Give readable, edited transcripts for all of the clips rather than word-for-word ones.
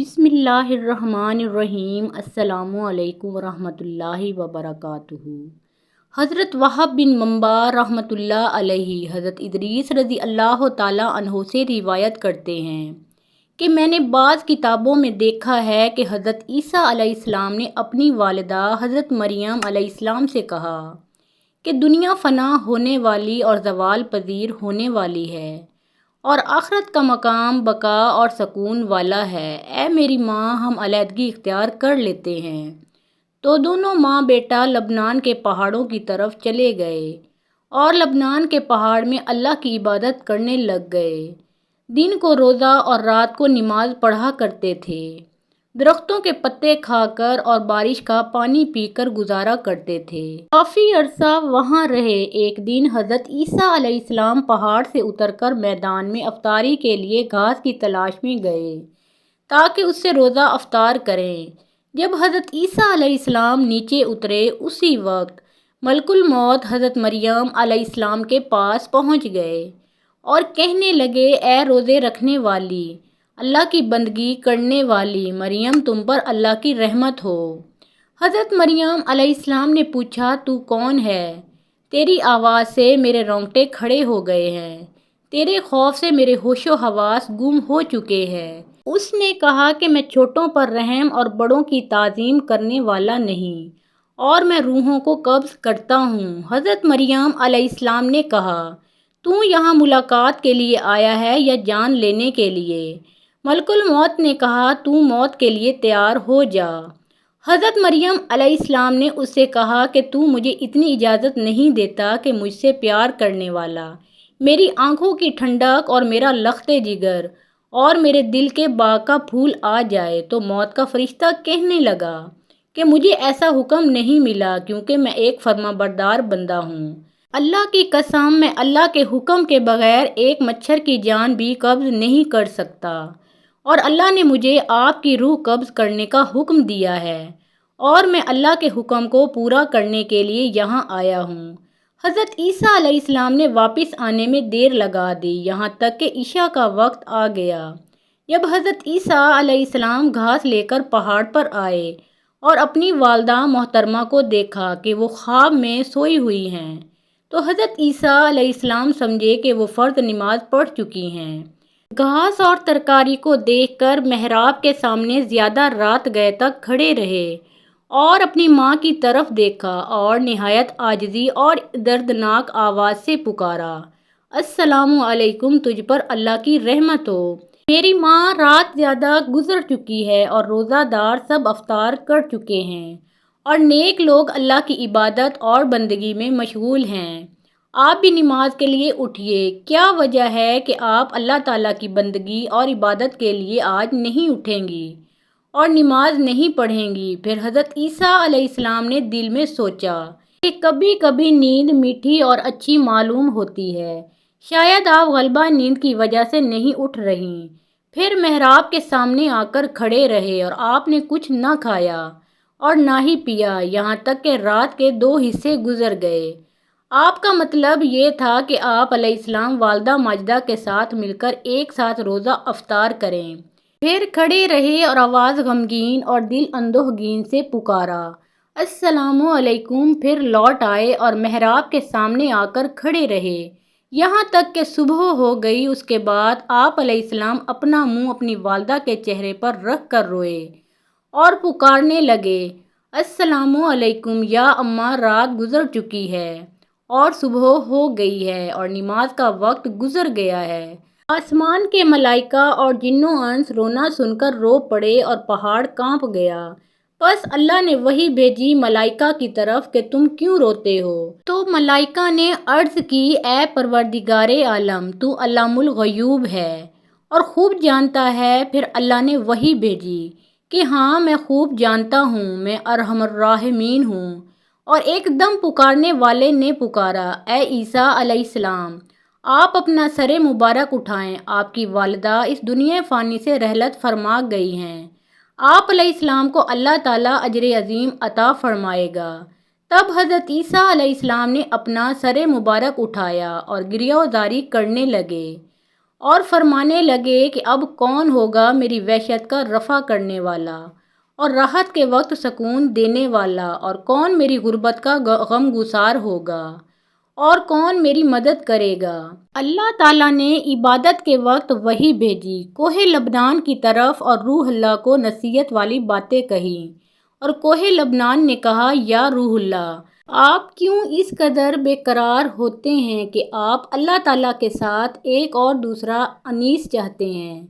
بسم اللہ الرحمن الرحیم۔ السلام علیکم ورحمۃ اللہ وبرکاتہ۔ حضرت وہب بن منبع رحمۃ اللہ علیہ حضرت ادریس رضی اللہ تعالیٰ عنہ سے روایت کرتے ہیں کہ میں نے بعض کتابوں میں دیکھا ہے کہ حضرت عیسیٰ علیہ السلام نے اپنی والدہ حضرت مریم علیہ السلام سے کہا کہ دنیا فنا ہونے والی اور زوال پذیر ہونے والی ہے اور آخرت کا مقام بقا اور سکون والا ہے۔ اے میری ماں، ہم علیحدگی اختیار کر لیتے ہیں۔ تو دونوں ماں بیٹا لبنان کے پہاڑوں کی طرف چلے گئے اور لبنان کے پہاڑ میں اللہ کی عبادت کرنے لگ گئے۔ دن کو روزہ اور رات کو نماز پڑھا کرتے تھے۔ درختوں کے پتے کھا کر اور بارش کا پانی پی کر گزارا کرتے تھے۔ کافی عرصہ وہاں رہے۔ ایک دن حضرت عیسیٰ علیہ السلام پہاڑ سے اتر کر میدان میں افطاری کے لیے گھاس کی تلاش میں گئے تاکہ اس سے روزہ افطار کریں۔ جب حضرت عیسیٰ علیہ السلام نیچے اترے، اسی وقت ملک الموت حضرت مریم علیہ السلام کے پاس پہنچ گئے اور کہنے لگے، اے روزے رکھنے والی، اللہ کی بندگی کرنے والی مریم، تم پر اللہ کی رحمت ہو۔ حضرت مریم علیہ السلام نے پوچھا، تو کون ہے؟ تیری آواز سے میرے رونگٹے کھڑے ہو گئے ہیں، تیرے خوف سے میرے ہوش و حواس گم ہو چکے ہیں۔ اس نے کہا کہ میں چھوٹوں پر رحم اور بڑوں کی تعظیم کرنے والا نہیں، اور میں روحوں کو قبض کرتا ہوں۔ حضرت مریم علیہ السلام نے کہا، تو یہاں ملاقات کے لیے آیا ہے یا جان لینے کے لیے؟ ملک الموت نے کہا، تو موت کے لیے تیار ہو جا۔ حضرت مریم علیہ السلام نے اس سے کہا کہ تو مجھے اتنی اجازت نہیں دیتا کہ مجھ سے پیار کرنے والا، میری آنکھوں کی ٹھنڈک اور میرا لخت جگر اور میرے دل کے باغ کا پھول آ جائے۔ تو موت کا فرشتہ کہنے لگا کہ مجھے ایسا حکم نہیں ملا، کیونکہ میں ایک فرمانبردار بندہ ہوں۔ اللہ کی قسم، میں اللہ کے حکم کے بغیر ایک مچھر کی جان بھی قبض نہیں کر سکتا، اور اللہ نے مجھے آپ کی روح قبض کرنے کا حکم دیا ہے، اور میں اللہ کے حکم کو پورا کرنے کے لیے یہاں آیا ہوں۔ حضرت عیسیٰ علیہ السلام نے واپس آنے میں دیر لگا دی، یہاں تک کہ عشاء کا وقت آ گیا۔ جب حضرت عیسیٰ علیہ السلام گھاس لے کر پہاڑ پر آئے اور اپنی والدہ محترمہ کو دیکھا کہ وہ خواب میں سوئی ہوئی ہیں، تو حضرت عیسیٰ علیہ السلام سمجھے کہ وہ فرض نماز پڑھ چکی ہیں۔ گھاس اور ترکاری کو دیکھ کر محراب کے سامنے زیادہ رات گئے تک کھڑے رہے اور اپنی ماں کی طرف دیکھا اور نہایت عاجزی اور دردناک آواز سے پکارا، السلام علیکم، تجھ پر اللہ کی رحمت ہو۔ میری ماں، رات زیادہ گزر چکی ہے اور روزہ دار سب افطار کر چکے ہیں اور نیک لوگ اللہ کی عبادت اور بندگی میں مشغول ہیں۔ آپ بھی نماز کے لیے اٹھیے۔ کیا وجہ ہے کہ آپ اللہ تعالیٰ کی بندگی اور عبادت کے لیے آج نہیں اٹھیں گی اور نماز نہیں پڑھیں گی؟ پھر حضرت عیسیٰ علیہ السلام نے دل میں سوچا کہ کبھی کبھی نیند میٹھی اور اچھی معلوم ہوتی ہے، شاید آپ غالباً نیند کی وجہ سے نہیں اٹھ رہی۔ پھر محراب کے سامنے آ کر کھڑے رہے اور آپ نے کچھ نہ کھایا اور نہ ہی پیا، یہاں تک کہ رات کے 2 حصے گزر گئے۔ آپ کا مطلب یہ تھا کہ آپ علیہ السلام والدہ ماجدہ کے ساتھ مل کر ایک ساتھ روزہ افطار کریں۔ پھر کھڑے رہے اور آواز غمگین اور دل اندوہگین سے پکارا، السلام علیکم۔ پھر لوٹ آئے اور محراب کے سامنے آ کر کھڑے رہے یہاں تک کہ صبح ہو گئی۔ اس کے بعد آپ علیہ السلام اپنا منہ اپنی والدہ کے چہرے پر رکھ کر روئے اور پکارنے لگے، السلام علیکم یا اماں، رات گزر چکی ہے اور صبح ہو گئی ہے اور نماز کا وقت گزر گیا ہے۔ آسمان کے ملائکہ اور جن و انس رونا سن کر رو پڑے اور پہاڑ کانپ گیا۔ بس اللہ نے وحی بھیجی ملائکہ کی طرف کہ تم کیوں روتے ہو؟ تو ملائکہ نے عرض کی، اے پروردگار عالم، تو علام الغیوب ہے اور خوب جانتا ہے۔ پھر اللہ نے وحی بھیجی کہ ہاں، میں خوب جانتا ہوں، میں ارحم الراحمین ہوں۔ اور ایک دم پکارنے والے نے پکارا، اے عیسیٰ علیہ السلام، آپ اپنا سر مبارک اٹھائیں، آپ کی والدہ اس دنیا فانی سے رحلت فرما گئی ہیں، آپ علیہ السلام کو اللہ تعالیٰ اجر عظیم عطا فرمائے گا۔ تب حضرت عیسیٰ علیہ السلام نے اپنا سر مبارک اٹھایا اور گریہ و زاری کرنے لگے اور فرمانے لگے کہ اب کون ہوگا میری وحشت کا رفع کرنے والا اور راحت کے وقت سکون دینے والا، اور کون میری غربت کا غم گسار ہوگا، اور کون میری مدد کرے گا۔ اللہ تعالیٰ نے عبادت کے وقت وحی بھیجی کوہ لبنان کی طرف، اور روح اللہ کو نصیحت والی باتیں کہیں، اور کوہ لبنان نے کہا یا روح اللہ، آپ کیوں اس قدر بے قرار ہوتے ہیں کہ آپ اللہ تعالیٰ کے ساتھ ایک اور دوسرا انیس چاہتے ہیں۔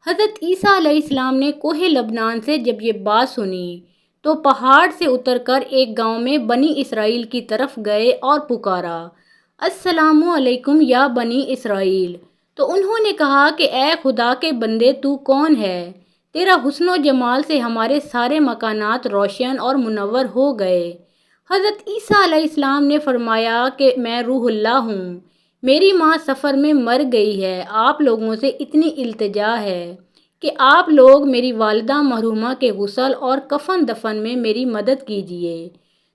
حضرت عیسیٰ علیہ السلام نے کوہ لبنان سے جب یہ بات سنی تو پہاڑ سے اتر کر ایک گاؤں میں بنی اسرائیل کی طرف گئے اور پکارا، السلام علیکم یا بنی اسرائیل۔ تو انہوں نے کہا کہ اے خدا کے بندے، تو کون ہے؟ تیرا حسن و جمال سے ہمارے سارے مکانات روشن اور منور ہو گئے۔ حضرت عیسیٰ علیہ السلام نے فرمایا کہ میں روح اللہ ہوں، میری ماں سفر میں مر گئی ہے، آپ لوگوں سے اتنی التجا ہے کہ آپ لوگ میری والدہ مرحومہ کے غسل اور کفن دفن میں میری مدد کیجیے۔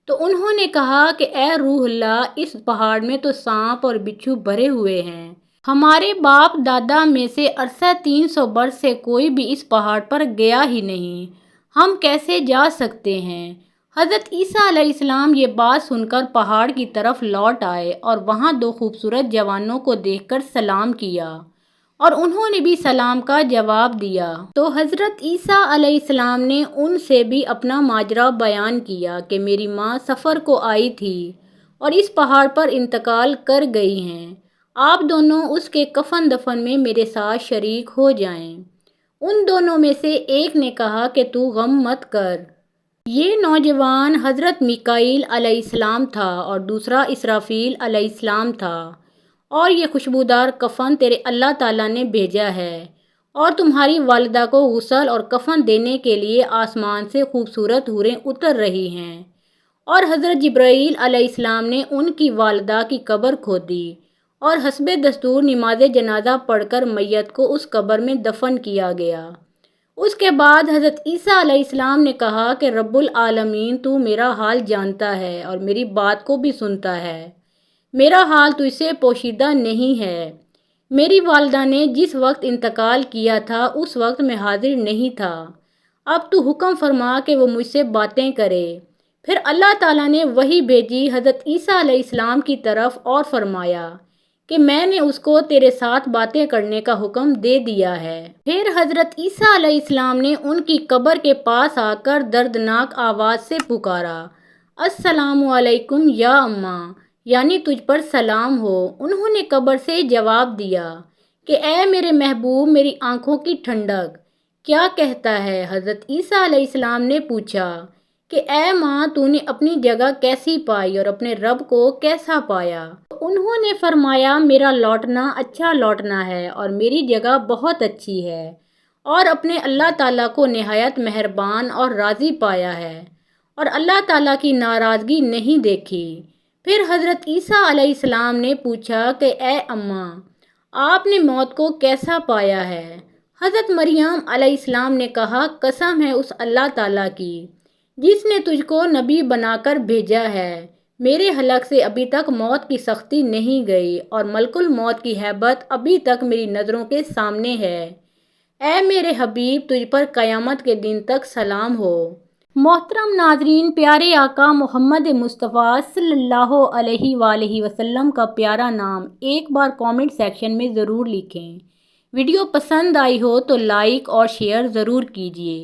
تو انہوں نے کہا کہ اے روح اللہ، اس پہاڑ میں تو سانپ اور بچھو بھرے ہوئے ہیں، ہمارے باپ دادا میں سے عرصہ 300 برس سے کوئی بھی اس پہاڑ پر گیا ہی نہیں، ہم کیسے جا سکتے ہیں؟ حضرت عیسیٰ علیہ السلام یہ بات سن کر پہاڑ کی طرف لوٹ آئے اور وہاں دو خوبصورت جوانوں کو دیکھ کر سلام کیا، اور انہوں نے بھی سلام کا جواب دیا۔ تو حضرت عیسیٰ علیہ السلام نے ان سے بھی اپنا ماجرا بیان کیا کہ میری ماں سفر کو آئی تھی اور اس پہاڑ پر انتقال کر گئی ہیں، آپ دونوں اس کے کفن دفن میں میرے ساتھ شریک ہو جائیں۔ ان دونوں میں سے ایک نے کہا کہ تو غم مت کر، یہ نوجوان حضرت میکائیل علیہ السلام تھا اور دوسرا اسرافیل علیہ السلام تھا، اور یہ خوشبودار کفن تیرے اللہ تعالیٰ نے بھیجا ہے، اور تمہاری والدہ کو غسل اور کفن دینے کے لیے آسمان سے خوبصورت حوریں اتر رہی ہیں۔ اور حضرت جبرائیل علیہ السلام نے ان کی والدہ کی قبر کھودی اور حسب دستور نماز جنازہ پڑھ کر میت کو اس قبر میں دفن کیا گیا۔ اس کے بعد حضرت عیسیٰ علیہ السلام نے کہا کہ رب العالمین، تو میرا حال جانتا ہے اور میری بات کو بھی سنتا ہے، میرا حال تجھ سے پوشیدہ نہیں ہے۔ میری والدہ نے جس وقت انتقال کیا تھا اس وقت میں حاضر نہیں تھا، اب تو حکم فرما کہ وہ مجھ سے باتیں کرے۔ پھر اللہ تعالیٰ نے وحی بھیجی حضرت عیسیٰ علیہ السلام کی طرف اور فرمایا کہ میں نے اس کو تیرے ساتھ باتیں کرنے کا حکم دے دیا ہے۔ پھر حضرت عیسیٰ علیہ السلام نے ان کی قبر کے پاس آ کر دردناک آواز سے پکارا، السلام علیکم یا اماں، یعنی تجھ پر سلام ہو۔ انہوں نے قبر سے جواب دیا کہ اے میرے محبوب، میری آنکھوں کی ٹھنڈک، کیا کہتا ہے؟ حضرت عیسیٰ علیہ السلام نے پوچھا کہ اے ماں، تو نے اپنی جگہ کیسی پائی اور اپنے رب کو کیسا پایا؟ انہوں نے فرمایا، میرا لوٹنا اچھا لوٹنا ہے اور میری جگہ بہت اچھی ہے، اور اپنے اللہ تعالیٰ کو نہایت مہربان اور راضی پایا ہے، اور اللہ تعالیٰ کی ناراضگی نہیں دیکھی۔ پھر حضرت عیسیٰ علیہ السلام نے پوچھا کہ اے اماں، آپ نے موت کو کیسا پایا ہے؟ حضرت مریم علیہ السلام نے کہا، قسم ہے اس اللہ تعالیٰ کی جس نے تجھ کو نبی بنا کر بھیجا ہے، میرے حلق سے ابھی تک موت کی سختی نہیں گئی اور ملک الموت کی ہیبت ابھی تک میری نظروں کے سامنے ہے۔ اے میرے حبیب، تجھ پر قیامت کے دن تک سلام ہو۔ محترم ناظرین، پیارے آقا محمد مصطفیٰ صلی اللہ علیہ وآلہ وسلم کا پیارا نام ایک بار کامنٹ سیکشن میں ضرور لکھیں۔ ویڈیو پسند آئی ہو تو لائک اور شیئر ضرور کیجیے۔